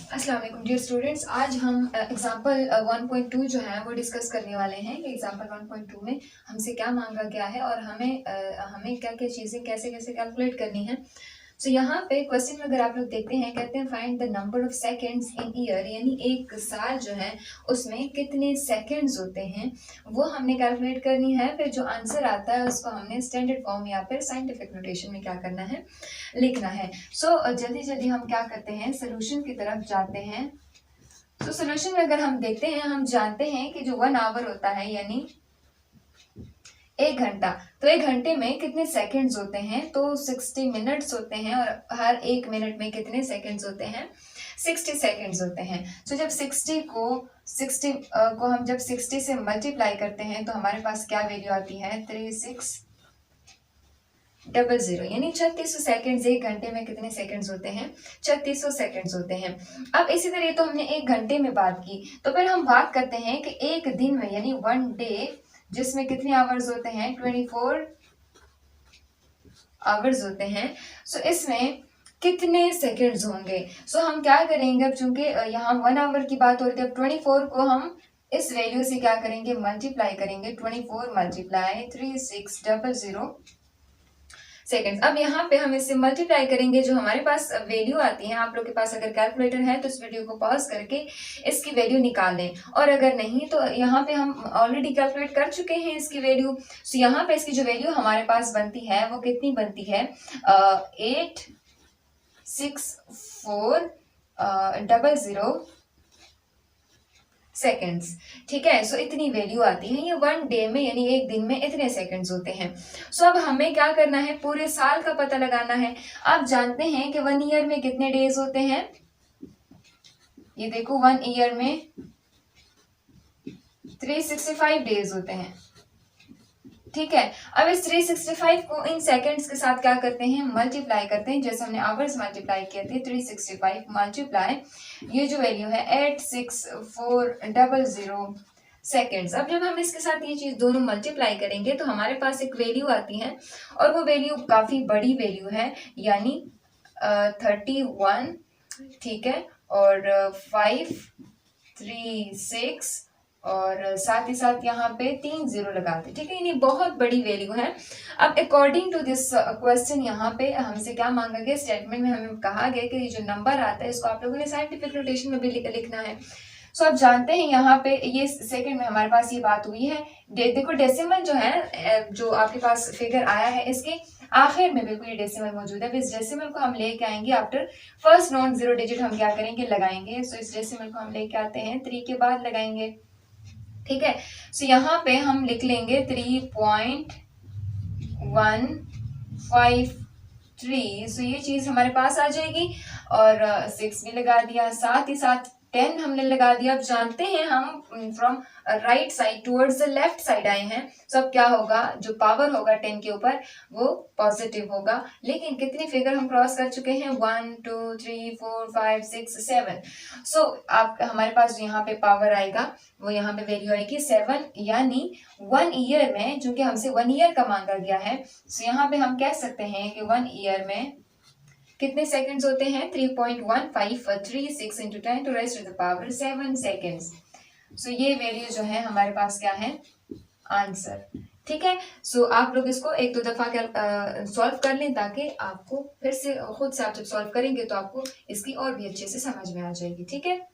अस्सलाम वालेकुम dear students. आज हम एग्जांपल 1.2 जो है वो डिस्कस करने वाले हैं कि एग्जांपल 1.2 में हमसे क्या मांगा गया है और हमें क्या क्या चीज़ें कैसे कैसे कैलकुलेट करनी है। सो यहाँ पे क्वेश्चन में अगर आप लोग देखते हैं, कहते हैं find the number of seconds in year, यानी एक साल जो है उसमें कितने सेकंड्स होते हैं वो हमने कैलकुलेट करनी है। फिर जो आंसर आता है उसको हमने स्टैंडर्ड फॉर्म या फिर साइंटिफिक नोटेशन में क्या करना है, लिखना है। जल्दी जल्दी हम क्या करते हैं, सोल्यूशन की तरफ जाते हैं। सोल्यूशन में अगर हम देखते हैं, हम जानते हैं कि जो 1 आवर होता है यानी 1 घंटा, तो 1 घंटे में कितने सेकंड्स होते हैं, तो 60 मिनट्स होते हैं और हर 1 मिनट में कितने सेकंड्स होते हैं, 60 सेकंड्स होते हैं। जब 60 को हम जब 60 से मल्टीप्लाई करते हैं तो हमारे पास क्या वैल्यू आती है, 3600, यानी 3600 सेकंड्स। 1 घंटे में कितने सेकंड्स होते हैं, 3600 सेकंड्स होते हैं। अब इसी तरह तो हमने 1 घंटे में बात की, तो फिर हम बात करते हैं कि एक दिन में यानी 1 डे जिसमें कितने आवर्स होते हैं, 24 आवर्स होते हैं। इसमें कितने सेकंड्स होंगे। हम क्या करेंगे, अब चूंकि यहाँ 1 आवर की बात हो रही थी, अब 24 को हम इस वैल्यू से क्या करेंगे, मल्टीप्लाई करेंगे। 24 मल्टीप्लाई 3600 सेकंड्स। अब यहाँ पे हम इससे मल्टीप्लाई करेंगे, जो हमारे पास वैल्यू आती है। आप लोग के पास अगर कैलकुलेटर है तो इस वीडियो को पॉज करके इसकी वैल्यू निकाल लें, और अगर नहीं तो यहाँ पे हम ऑलरेडी कैलकुलेट कर चुके हैं इसकी वैल्यू। यहाँ पे इसकी जो वैल्यू हमारे पास बनती है वो कितनी बनती है, 8640 सेकेंड्स। ठीक है, इतनी वैल्यू आती है। ये 1 डे में यानी एक दिन में इतने सेकेंड्स होते हैं। अब हमें क्या करना है, पूरे साल का पता लगाना है। आप जानते हैं कि 1 ईयर में कितने डेज होते हैं, ये देखो 1 ईयर में 365 डेज होते हैं। ठीक है, अब इस 365 को इन सेकंड्स के साथ क्या करते हैं, मल्टीप्लाई करते हैं। जैसे हमने आवर्स मल्टीप्लाई किए थे, 365 मल्टीप्लाई ये जो वैल्यू है 86400 सेकेंड्स। अब जब हम इसके साथ ये चीज दोनों मल्टीप्लाई करेंगे तो हमारे पास एक वैल्यू आती है, और वो वैल्यू काफी बड़ी वैल्यू है, यानी 31। ठीक है, और 536 और साथ ही साथ यहाँ पे 3 0 लगाते। ठीक है, यानी बहुत बड़ी वैल्यू है। अब अकॉर्डिंग टू दिस क्वेश्चन यहाँ पे हमसे क्या मांगा गया, स्टेटमेंट में हमें कहा गया कि ये जो नंबर आता है इसको आप लोगों ने साइंटिफिक नोटेशन में भी लिखना है। आप जानते हैं यहाँ पे ये सेकंड में हमारे पास ये बात हुई है। देखो डेसिमल जो है, जो आपके पास फिगर आया है, इसके आखिर में बिल्कुल ये डेसिमल मौजूद है। इस डेसिमल को हम लेके आएंगे after first non zero digit, हम क्या करेंगे, लगाएंगे। इस डेसिमल को हम लेके आते हैं, 3 के बाद लगाएंगे। ठीक है, यहाँ पे हम लिख लेंगे 3.153। ये चीज हमारे पास आ जाएगी, और 6 भी लगा दिया, साथ ही साथ 10 हमने लगा दिया। अब जानते हैं हम from right side towards the left side आए हैं, अब क्या होगा, जो पावर होगा 10 के ऊपर वो पॉजिटिव होगा। लेकिन कितने फिगर हम क्रॉस कर चुके हैं, 1 2 3 4 5 6 7। आप हमारे पास यहाँ पे पावर आएगा, वो यहाँ पे वैल्यू आएगी 7, यानी 1 ईयर में, चूंकि हमसे 1 ईयर का मांगा गया है, यहाँ पे हम कह सकते हैं कि 1 ईयर में कितने सेकंड्स होते हैं, 3.1536 into 10 to raise to the power 7 seconds. ये वैल्यू जो है हमारे पास क्या है, आंसर। ठीक है, आप लोग इसको एक दो दफा सॉल्व कर लें, ताकि आपको फिर से खुद से आप जब सॉल्व करेंगे तो आपको इसकी और भी अच्छे से समझ में आ जाएगी। ठीक है।